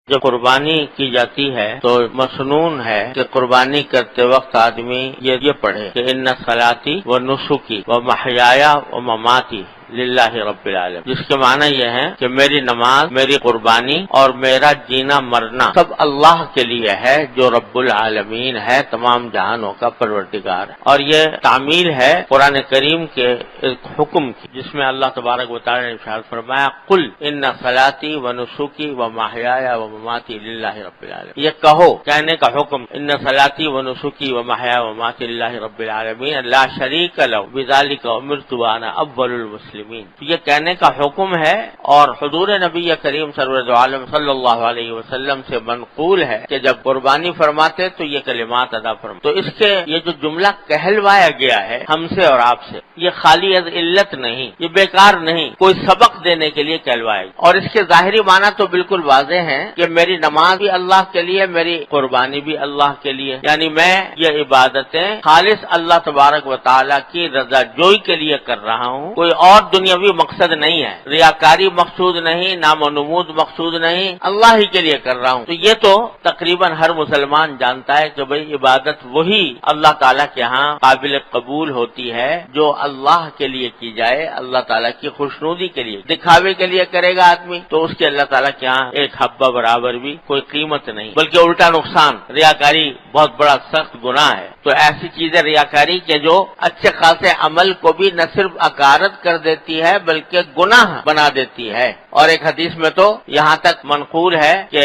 جب قربانی کی جاتی ہے تو مسنون ہے کہ قربانی کرتے وقت آدمی یہ پڑھے کہ ان صلاتی و نسکی و محیایا و مماتی للہ رب العالمین، جس کے معنی یہ ہے کہ میری نماز، میری قربانی اور میرا جینا مرنا سب اللہ کے لیے ہے جو رب العالمین ہے، تمام جہانوں کا پروردگار ہے۔ اور یہ تعمیل ہے قرآن کریم کے ایک حکم کی، جس میں اللہ تبارک و تعالی نے ارشاد فرمایا قل ان صلاتی و نسکی و محیایا و مماتی للہ رب العالمین، یہ کہو، کہنے کا حکم، ان صلاتی و نسکی و محیایا و مماتی للہ رب العالمین لا شریک لہ بذلک امرت وانا اول المسلمین، یہ کہنے کا حکم ہے اور حضور نبی کریم سرور عالم صلی اللہ علیہ وسلم سے منقول ہے کہ جب قربانی فرماتے تو یہ کلمات ادا فرماتے۔ تو اس کے یہ جو جملہ کہلوایا گیا ہے ہم سے اور آپ سے، یہ خالی از علت نہیں، یہ بیکار نہیں، کوئی سبق دینے کے لیے کہلوایا گیا۔ اور اس کے ظاہری معنی تو بالکل واضح ہیں کہ میری نماز بھی اللہ کے لیے، میری قربانی بھی اللہ کے لیے، یعنی میں یہ عبادتیں خالص اللہ تبارک و تعالیٰ کی رضا جوئی کے لیے کر رہا ہوں، کوئی اور دنیاوی مقصد نہیں ہے، ریاکاری مقصود نہیں، نام و نمود مقصود نہیں، اللہ ہی کے لیے کر رہا ہوں۔ تو یہ تو تقریباً ہر مسلمان جانتا ہے کہ بھئی عبادت وہی اللہ تعالیٰ کے ہاں قابل قبول ہوتی ہے جو اللہ کے لیے کی جائے، اللہ تعالیٰ کی خوشنودی کے لیے۔ دکھاوے کے لیے کرے گا آدمی تو اس کے اللہ تعالیٰ کے ہاں ایک حبہ برابر بھی کوئی قیمت نہیں، بلکہ الٹا نقصان، ریاکاری بہت بڑا سخت گناہ ہے۔ تو ایسی چیزیں ریاکاری کے جو اچھے خاصے عمل کو بھی نہ صرف اکارت کر دیتی ہے بلکہ گناہ بنا دیتی ہے۔ اور ایک حدیث میں تو یہاں تک منقول ہے کہ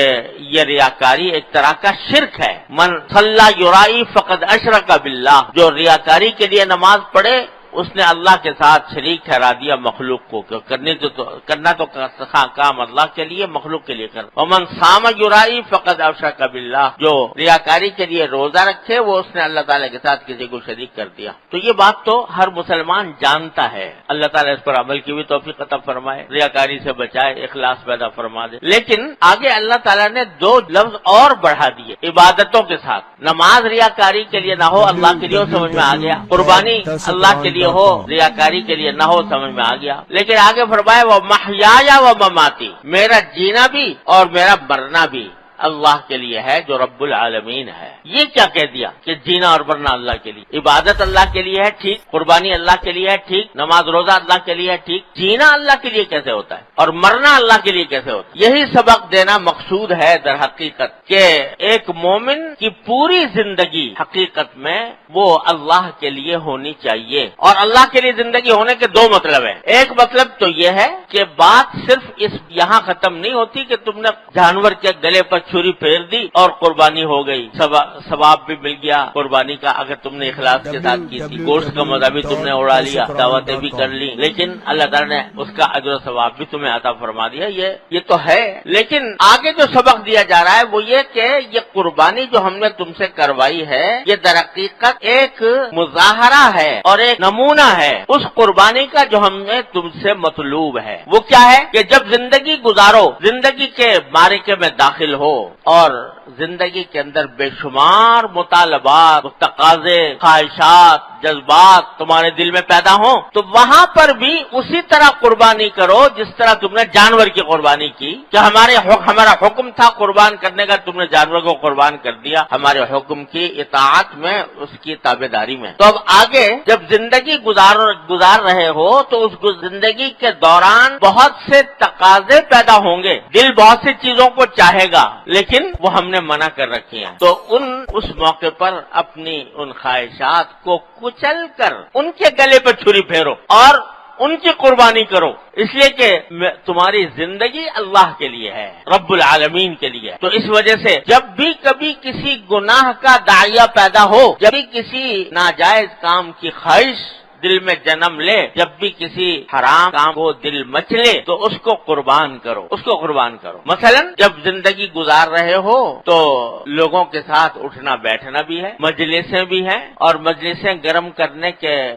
یہ ریاکاری ایک طرح کا شرک ہے، من صلی یرائی فقد اشرک باللہ، جو ریاکاری کے لیے نماز پڑھے اس نے اللہ کے ساتھ شریک ٹھہرا دیا مخلوق کو، کرنا تو کام اللہ کے لیے، مخلوق کے لیے کرنا۔ ومن صام یرائی فقد اشرک باللہ، جو ریاکاری کے لیے روزہ رکھے وہ اس نے اللہ تعالیٰ کے ساتھ کسی کو شریک کر دیا۔ تو یہ بات تو ہر مسلمان جانتا ہے، اللہ تعالیٰ اس پر عمل کی بھی توفیق عطا فرمائے، ریاکاری سے بچائے، اخلاص پیدا فرما دے۔ لیکن آگے اللہ تعالیٰ نے دو لفظ اور بڑھا دیے عبادتوں کے ساتھ، نماز ریاکاری کے لیے نہ ہو، اللہ کے لیے سمجھ میں آ گیا، قربانی اللہ کے لیے ہو، ریاکاری کے لیے نہ ہو، سمجھ میں آ گیا۔ لیکن آگے فرمایا وہ محیایا و مماتی، میرا جینا بھی اور میرا مرنا بھی اللہ کے لیے ہے جو رب العالمین ہے۔ یہ کیا کہہ دیا کہ جینا اور مرنا اللہ کے لیے، عبادت اللہ کے لیے ہے ٹھیک، قربانی اللہ کے لیے ہے ٹھیک، نماز روزہ اللہ کے لیے ہے ٹھیک، جینا اللہ کے لیے کیسے ہوتا ہے اور مرنا اللہ کے لیے کیسے ہوتا ہے؟ یہی سبق دینا مقصود ہے در حقیقت کہ ایک مومن کی پوری زندگی حقیقت میں وہ اللہ کے لیے ہونی چاہیے۔ اور اللہ کے لیے زندگی ہونے کے دو مطلب ہیں، ایک مطلب تو یہ ہے کہ بات صرف اس یہاں ختم نہیں ہوتی کہ تم نے جانور کے گلے پر چھری پھیر دی اور قربانی ہو گئی، ثواب بھی مل گیا قربانی کا اگر تم نے اخلاص کے ساتھ کی تھی، گوشت کا مزہ بھی تم نے اڑا لیا، دعوتیں بھی کر لی، لیکن اللہ تعالیٰ نے اس کا اجر و ثواب بھی تمہیں عطا فرما دیا۔ یہ تو ہے، لیکن آگے جو سبق دیا جا رہا ہے وہ یہ کہ یہ قربانی جو ہم نے تم سے کروائی ہے یہ در حقیقت ایک مظاہرہ ہے اور ایک نمونہ ہے اس قربانی کا جو ہم نے تم سے مطلوب ہے۔ وہ کیا ہے کہ جب زندگی گزارو، زندگی کے معرکے میں داخل ہو اور زندگی کے اندر بے شمار مطالبات، تقاضے، خواہشات، جذبات تمہارے دل میں پیدا ہوں تو وہاں پر بھی اسی طرح قربانی کرو جس طرح تم نے جانور کی قربانی کی، کہ ہمارا حکم تھا قربان کرنے کا، تم نے جانور کو قربان کر دیا، ہمارے حکم کی اطاعت میں، اس کی تابعداری میں۔ تو اب آگے جب زندگی گزار رہے ہو تو اس زندگی کے دوران بہت سے تقاضے پیدا ہوں گے، دل بہت سی چیزوں کو چاہے گا لیکن وہ ہم نے منع کر رکھی ہیں۔ تو اس موقع پر اپنی ان خواہشات کو کچل کر ان کے گلے پہ چھری پھیرو اور ان کی قربانی کرو، اس لیے کہ تمہاری زندگی اللہ کے لیے ہے، رب العالمین کے لیے۔ تو اس وجہ سے جب بھی کبھی کسی گناہ کا داعیہ پیدا ہو، جب بھی کسی ناجائز کام کی خواہش دل میں جنم لے، جب بھی کسی حرام کام کو دل مچلے تو اس کو قربان کرو، اس کو قربان کرو۔ مثلا جب زندگی گزار رہے ہو تو لوگوں کے ساتھ اٹھنا بیٹھنا بھی ہے، مجلسیں بھی ہیں، اور مجلسیں گرم کرنے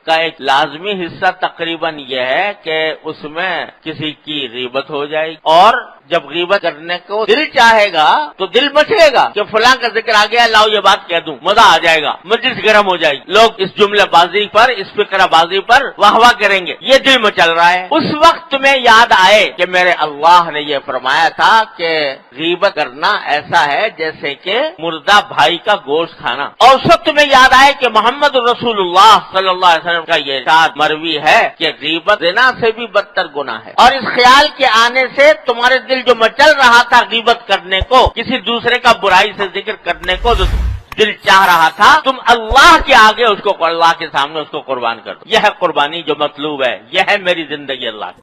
کا ایک لازمی حصہ تقریباً یہ ہے کہ اس میں کسی کی غیبت ہو جائے اور جب غیبت کرنے کو دل چاہے گا تو دل مچلے گا کہ فلاں کا ذکر آ گیا، لاؤ یہ بات کہہ دوں، مزہ آ جائے گا، مجلس گرم ہو جائے گی، لوگ اس جملہ بازی پر، اس فکرہ بازی پر واہ واہ کریں گے، یہ دل میں چل رہا ہے۔ اس وقت تمہیں یاد آئے کہ میرے اللہ نے یہ فرمایا تھا کہ غیبت کرنا ایسا ہے جیسے کہ مردہ بھائی کا گوشت کھانا، اور اس وقت تمہیں یاد آئے کہ محمد رسول اللہ صلی اللہ علیہ وسلم کا یہ ارشاد مروی ہے کہ غیبت زنا سے بھی بدتر گناہ ہے، اور اس خیال کے آنے سے تمہارے دل جو مچل رہا تھا غیبت کرنے کو، کسی دوسرے کا برائی سے ذکر کرنے کو جو دل چاہ رہا تھا، تم اللہ کے آگے اس کو، اللہ کے سامنے اس کو قربان کر دو۔ یہ ہے قربانی جو مطلوب ہے، یہ ہے میری زندگی اللہ کی۔